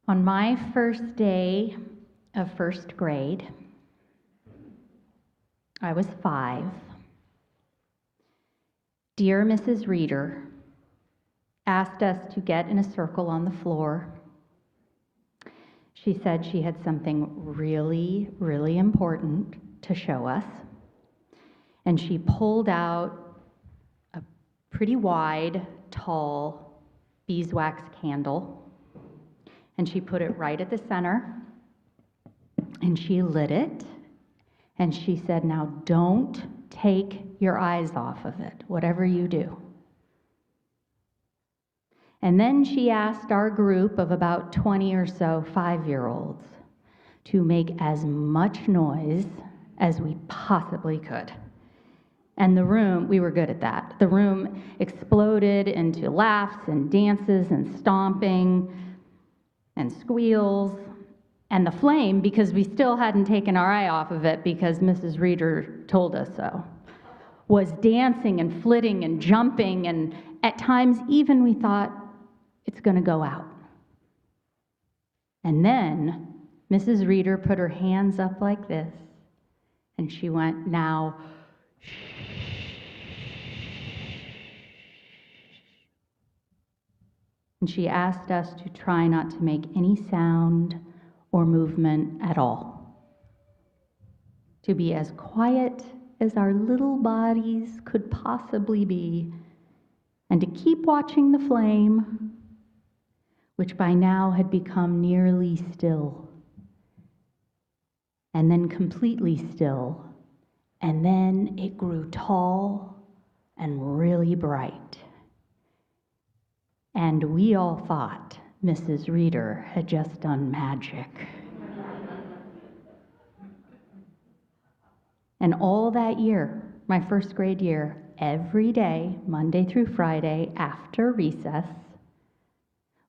On my first day of first grade, I was 5. Dear Mrs. Reader asked us to get in a circle on the floor. She said she had something really, really important to show us. And she pulled out a pretty wide, tall beeswax candle. And she put it right at the center. And she lit it. And she said, now don't take your eyes off of it, whatever you do. And then she asked our group of about 20 or so 5-year-olds to make as much noise as we possibly could. And the room, we were good at that. The room exploded into laughs and dances and stomping and squeals. And the flame, because we still hadn't taken our eye off of it because Mrs. Reader told us so, was dancing and flitting and jumping, and at times even we thought, it's going to go out. And then Mrs. Reader put her hands up like this, and she went, now, shh. And she asked us to try not to make any sound or movement at all. To be as quiet as our little bodies could possibly be, and to keep watching the flame, which by now had become nearly still, and then completely still, and then it grew tall and really bright. And we all thought Mrs. Reader had just done magic. And all that year, my first grade year, every day, Monday through Friday, after recess,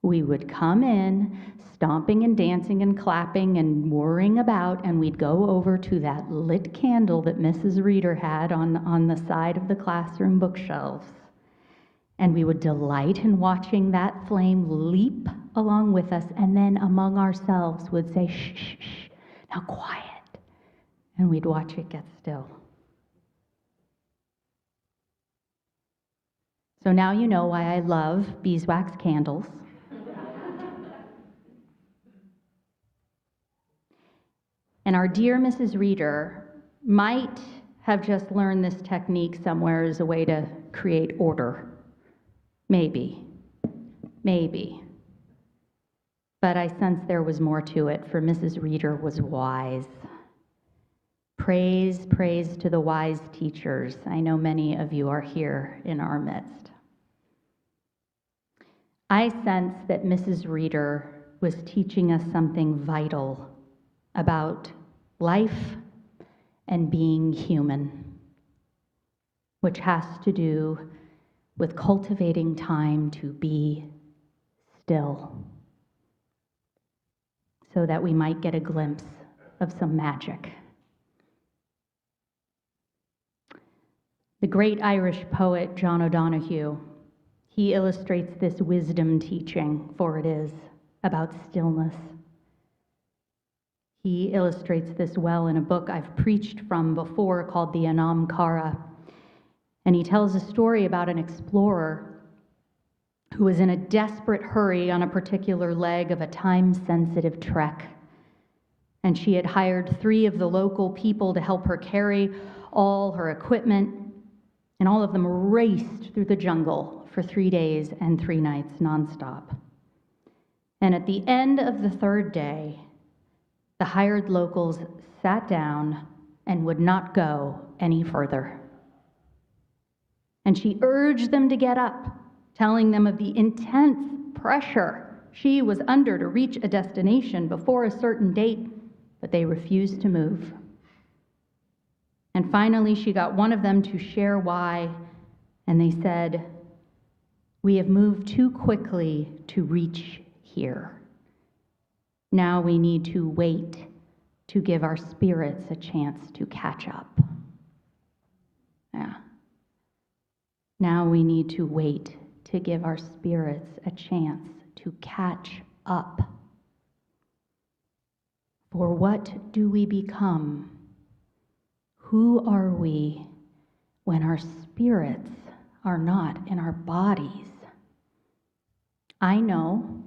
we would come in, stomping and dancing and clapping and whirring about, and we'd go over to that lit candle that Mrs. Reader had on the side of the classroom bookshelves. And we would delight in watching that flame leap along with us, and then among ourselves would say, shh, shh, shh, now quiet. And we'd watch it get still. So now you know why I love beeswax candles. And our dear Mrs. Reader might have just learned this technique somewhere as a way to create order. Maybe. But I sense there was more to it, for Mrs. Reader was wise. Praise to the wise teachers. I know many of you are here in our midst. I sense that Mrs. Reader was teaching us something vital about life and being human, which has to do with cultivating time to be still, so that we might get a glimpse of some magic. The great Irish poet John O'Donoghue, he illustrates this wisdom teaching, for it is, about stillness. He illustrates this well in a book I've preached from before called The Anam Cara. And he tells a story about an explorer who was in a desperate hurry on a particular leg of a time-sensitive trek. And she had hired 3 of the local people to help her carry all her equipment, and all of them raced through the jungle for 3 days and 3 nights nonstop. And at the end of the 3rd day, the hired locals sat down and would not go any further. And she urged them to get up, telling them of the intense pressure she was under to reach a destination before a certain date, but they refused to move. And finally, she got one of them to share why, and they said, "We have moved too quickly to reach here. Now we need to wait to give our spirits a chance to catch up." Yeah. Now we need to wait to give our spirits a chance to catch up. For what do we become? Who are we when our spirits are not in our bodies? I know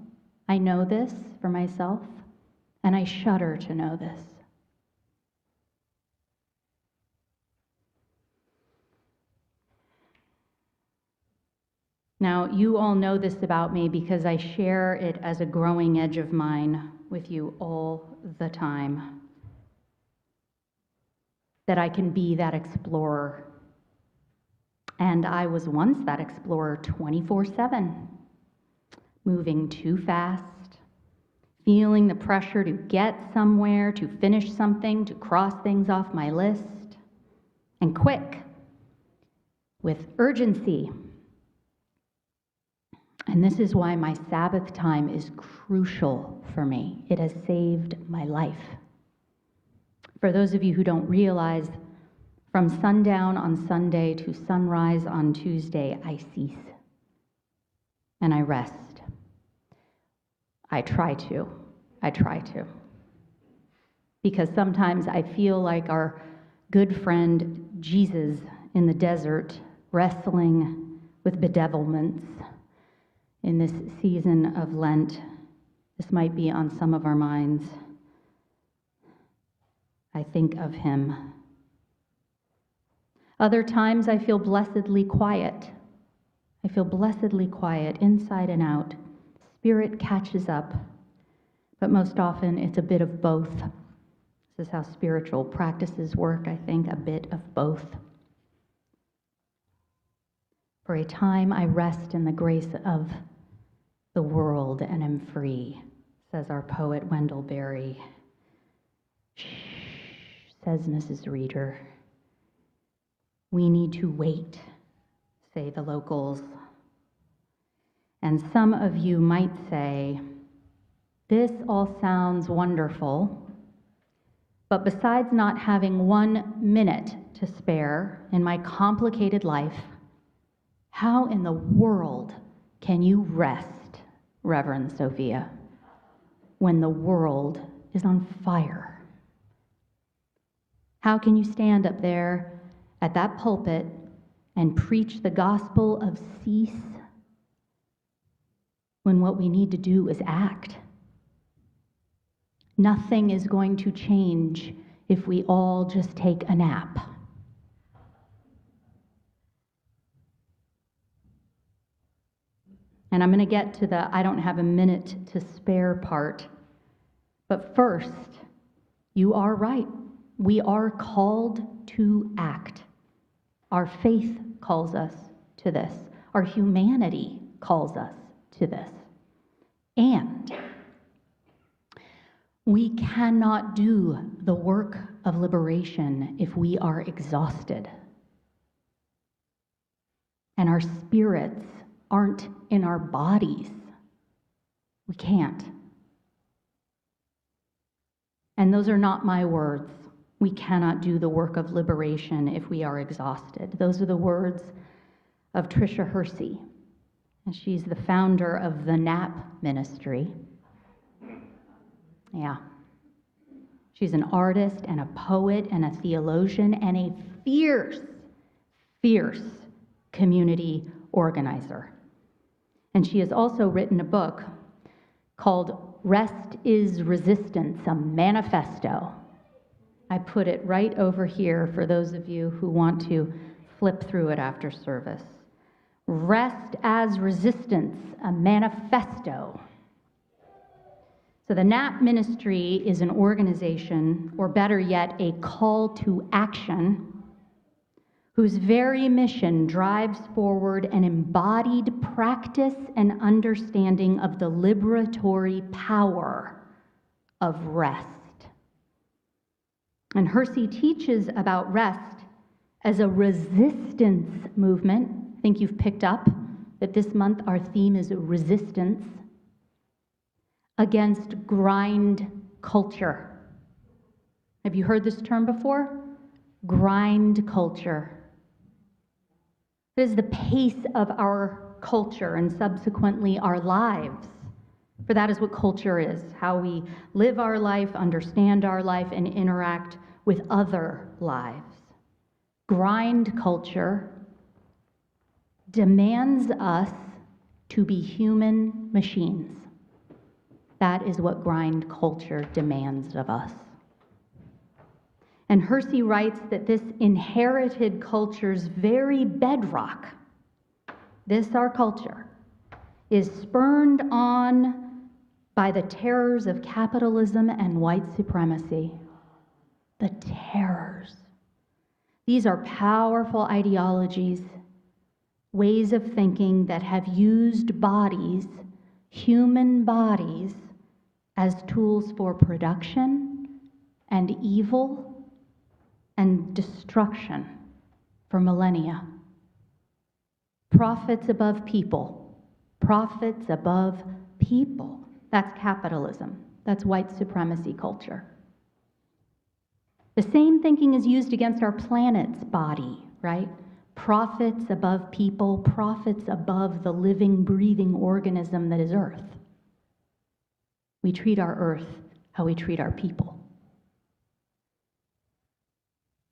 this for myself, and I shudder to know this. Now, you all know this about me because I share it as a growing edge of mine with you all the time. That I can be that explorer. And I was once that explorer 24/7, moving too fast, feeling the pressure to get somewhere, to finish something, to cross things off my list, and quick, with urgency. And this is why my Sabbath time is crucial for me. It has saved my life. For those of you who don't realize, from sundown on Sunday to sunrise on Tuesday, I cease and I rest. I try to. Because sometimes I feel like our good friend Jesus in the desert, wrestling with bedevilments in this season of Lent. This might be on some of our minds. I think of him. Other times I feel blessedly quiet. I feel blessedly quiet, inside and out. Spirit catches up, but most often it's a bit of both. This is how spiritual practices work, I think, a bit of both. For a time I rest in the grace of the world and am free, says our poet Wendell Berry. Shh, says Mrs. Reeder. We need to wait, say the locals. And some of you might say, this all sounds wonderful, but besides not having 1 minute to spare in my complicated life, how in the world can you rest, Reverend Sophia, when the world is on fire? How can you stand up there at that pulpit and preach the gospel of cease when what we need to do is act? Nothing is going to change if we all just take a nap. And I'm going to get to the I don't have a minute to spare part. But first, you are right. We are called to act. Our faith calls us to this. Our humanity calls us to this. And we cannot do the work of liberation if we are exhausted. And our spirits aren't in our bodies. We can't. And those are not my words. We cannot do the work of liberation if we are exhausted. Those are the words of Tricia Hersey. And she's the founder of the NAP ministry. Yeah. She's an artist and a poet and a theologian and a fierce, fierce community organizer. And she has also written a book called Rest is Resistance, a Manifesto. I put it right over here for those of you who want to flip through it after service. Rest as Resistance, a Manifesto. So the NAP ministry is an organization, or better yet, a call to action, whose very mission drives forward an embodied practice and understanding of the liberatory power of rest. And Hersey teaches about rest as a resistance movement. I think you've picked up that this month our theme is resistance against grind culture. Have you heard this term before? Grind culture. It is the pace of our culture and subsequently our lives For that is what culture is, how we live our life, understand our life, and interact with other lives. Grind culture demands us to be human machines. That is what grind culture demands of us. And Hersey writes that this inherited culture's very bedrock, this our culture, is spurned on by the terrors of capitalism and white supremacy. The terrors. These are powerful ideologies, ways of thinking that have used bodies, human bodies, as tools for production and evil and destruction for millennia. Profits above people. Profits above people. That's capitalism. That's white supremacy culture. The same thinking is used against our planet's body, right? Profits above people, profits above the living, breathing organism that is Earth. We treat our Earth how we treat our people.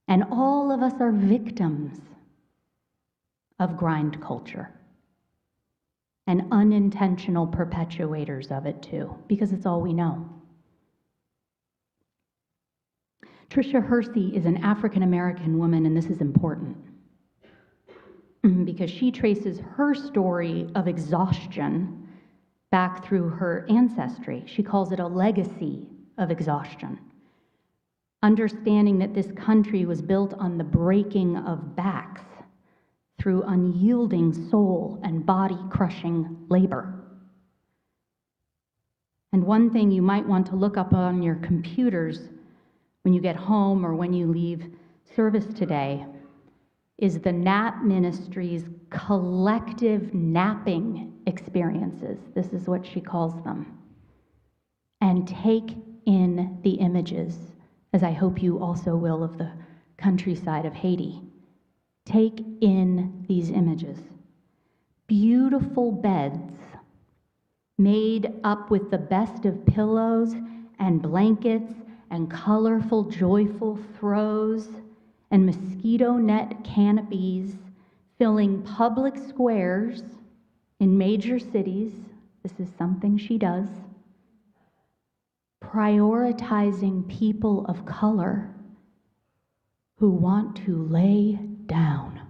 And all of us are victims of grind culture and unintentional perpetuators of it too, because it's all we know. Tricia Hersey is an African-American woman, and this is important because she traces her story of exhaustion back through her ancestry. She calls it a legacy of exhaustion. Understanding that this country was built on the breaking of backs through unyielding soul and body-crushing labor. And one thing you might want to look up on your computers when you get home or when you leave service today is the NAP Ministry's collective napping experiences. This is what she calls them. And take in the images, as I hope you also will, of the countryside of Haiti. Take in these images. Beautiful beds made up with the best of pillows and blankets and colorful, joyful throws and mosquito net canopies filling public squares in major cities. This is something she does. Prioritizing people of color who want to lay down.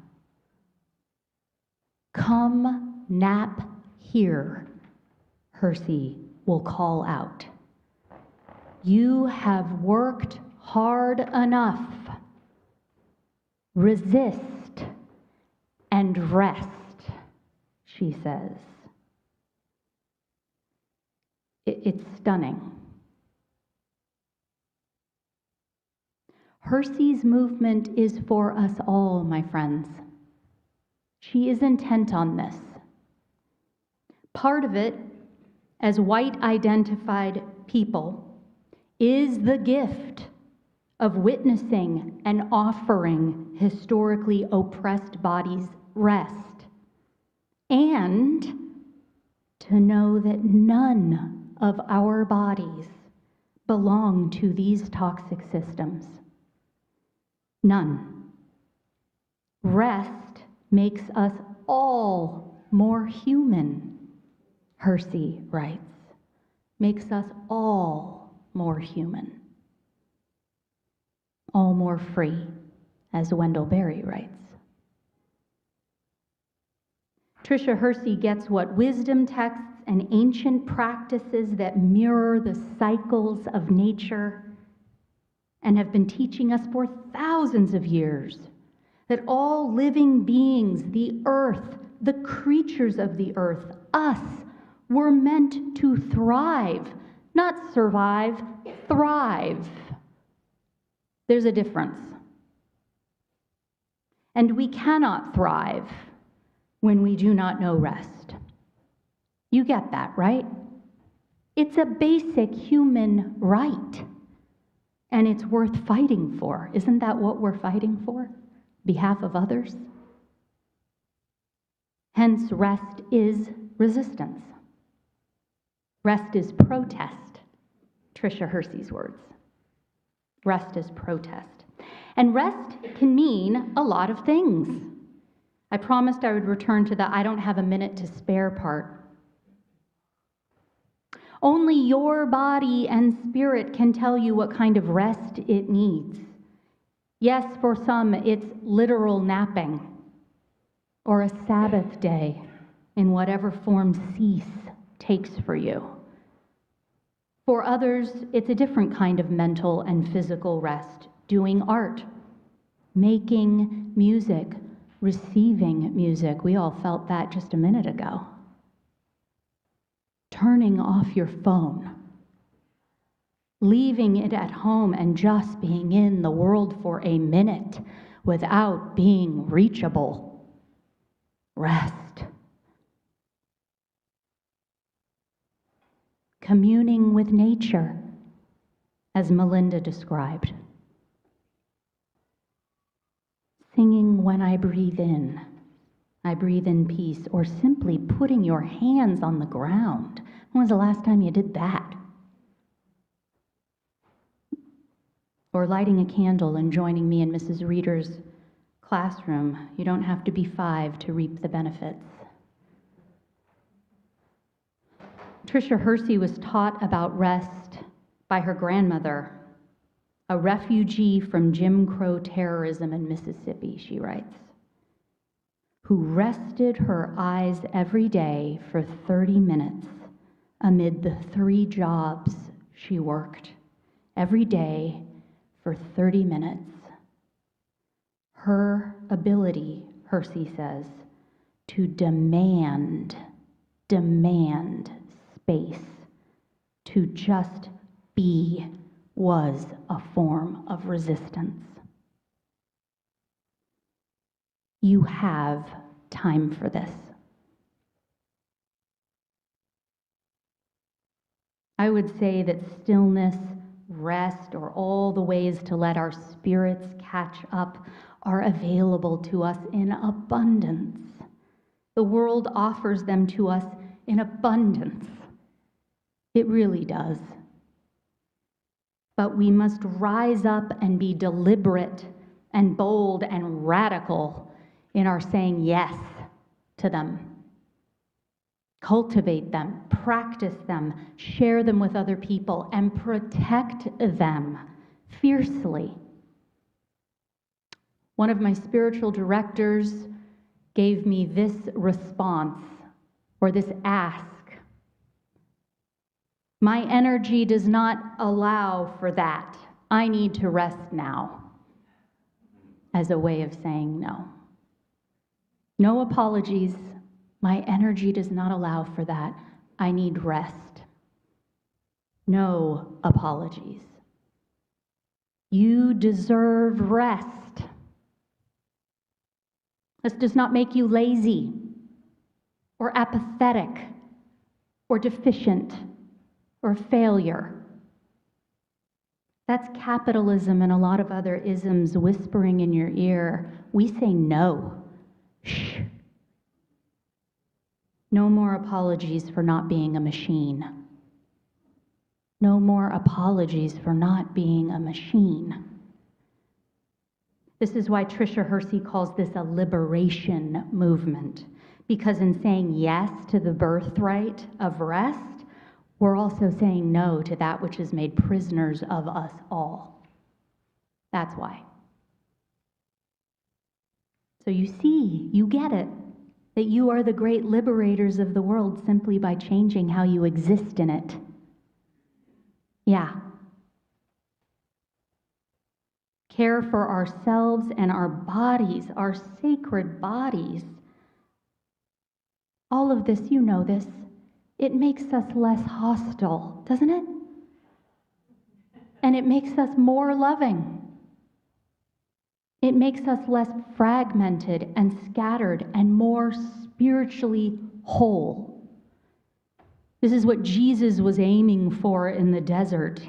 Come nap here, Hersey will call out. You have worked hard enough. Resist and rest, she says. It's stunning. Hersey's movement is for us all, my friends. She is intent on this. Part of it, as white-identified people, is the gift of witnessing and offering historically oppressed bodies rest, and to know that none of our bodies belong to these toxic systems. None. Rest makes us all more human, Hersey writes. Makes us all more human. All more free, as Wendell Berry writes. Tricia Hersey gets what wisdom texts and ancient practices that mirror the cycles of nature and have been teaching us for thousands of years that all living beings, the earth, the creatures of the earth, us, were meant to thrive, not survive, thrive. There's a difference. And we cannot thrive when we do not know rest. You get that, right? It's a basic human right. And it's worth fighting for. Isn't that what we're fighting for? Behalf of others? Hence, rest is resistance. Rest is protest, Tricia Hersey's words. Rest is protest. And rest can mean a lot of things. I promised I would return to the I don't have a minute to spare part. Only your body and spirit can tell you what kind of rest it needs. Yes, for some, it's literal napping or a Sabbath day in whatever form cease takes for you. For others, it's a different kind of mental and physical rest, doing art, making music, receiving music. We all felt that just a minute ago. Turning off your phone, leaving it at home and just being in the world for a minute without being reachable. Rest. Communing with nature, as Melinda described. Singing when I breathe in peace, or simply putting your hands on the ground. When was the last time you did that? Or lighting a candle and joining me in Mrs. Reeder's classroom. You don't have to be 5 to reap the benefits. Tricia Hersey was taught about rest by her grandmother, a refugee from Jim Crow terrorism in Mississippi, she writes, who rested her eyes every day for 30 minutes amid the 3 jobs she worked, every day for 30 minutes. Her ability, Hersey says, to demand space, to just be, was a form of resistance. You have time for this. I would say that stillness, rest, or all the ways to let our spirits catch up are available to us in abundance. The world offers them to us in abundance. It really does. But we must rise up and be deliberate and bold and radical in our saying yes to them. Cultivate them, practice them, share them with other people, and protect them fiercely. One of my spiritual directors gave me this response, or this ask. My energy does not allow for that. I need to rest now, as a way of saying no. No apologies. My energy does not allow for that. I need rest. No apologies. You deserve rest. This does not make you lazy or apathetic or deficient or failure. That's capitalism and a lot of other isms whispering in your ear. We say no. Shh. No more apologies for not being a machine. No more apologies for not being a machine. This is why Tricia Hersey calls this a liberation movement, because in saying yes to the birthright of rest, we're also saying no to that which is made prisoners of us all. That's why. So you see, you get it, that you are the great liberators of the world simply by changing how you exist in it. Yeah. Care for ourselves and our bodies, our sacred bodies. All of this, you know this, it makes us less hostile, doesn't it? And it makes us more loving. It makes us less fragmented and scattered and more spiritually whole. This is what Jesus was aiming for in the desert,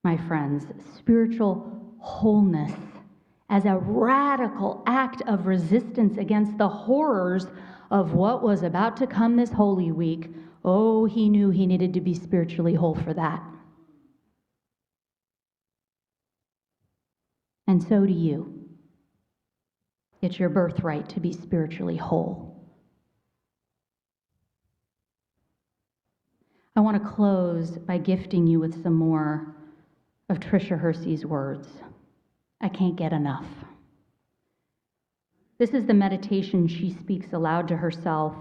my friends. Spiritual wholeness as a radical act of resistance against the horrors of what was about to come this Holy Week Oh, he knew he needed to be spiritually whole for that. And so do you. It's your birthright to be spiritually whole. I want to close by gifting you with some more of Tricia Hersey's words. I can't get enough. This is the meditation she speaks aloud to herself,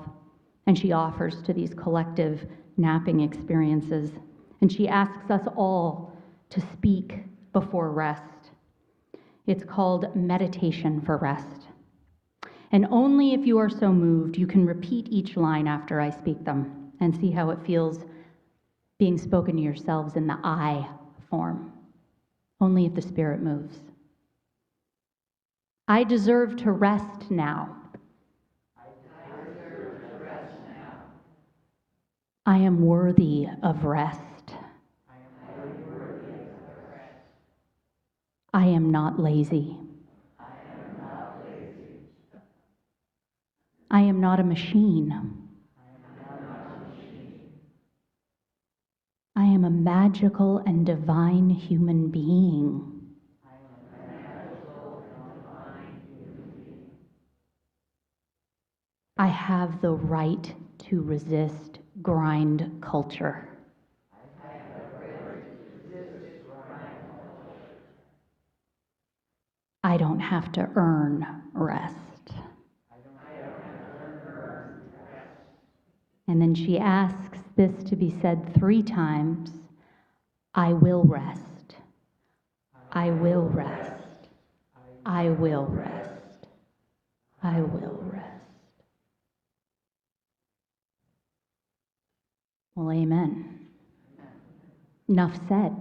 and she offers to these collective napping experiences. And she asks us all to speak before rest. It's called Meditation for Rest. And only if you are so moved, you can repeat each line after I speak them and see how it feels being spoken to yourselves in the I form. Only if the Spirit moves. I deserve to rest now. I deserve to rest now. I am worthy of rest. I am worthy of rest. I am not lazy. I am not lazy. I am not a machine. I am not a machine. I am a magical and divine human being. I am a magical and divine human being. I have the right to resist grind culture. I have the right to resist grind culture. I don't have to earn rest. I don't have to earn rest. And then she asks this to be said 3 times. I will rest. I will rest. I will rest. I will rest. Well, amen. Enough said.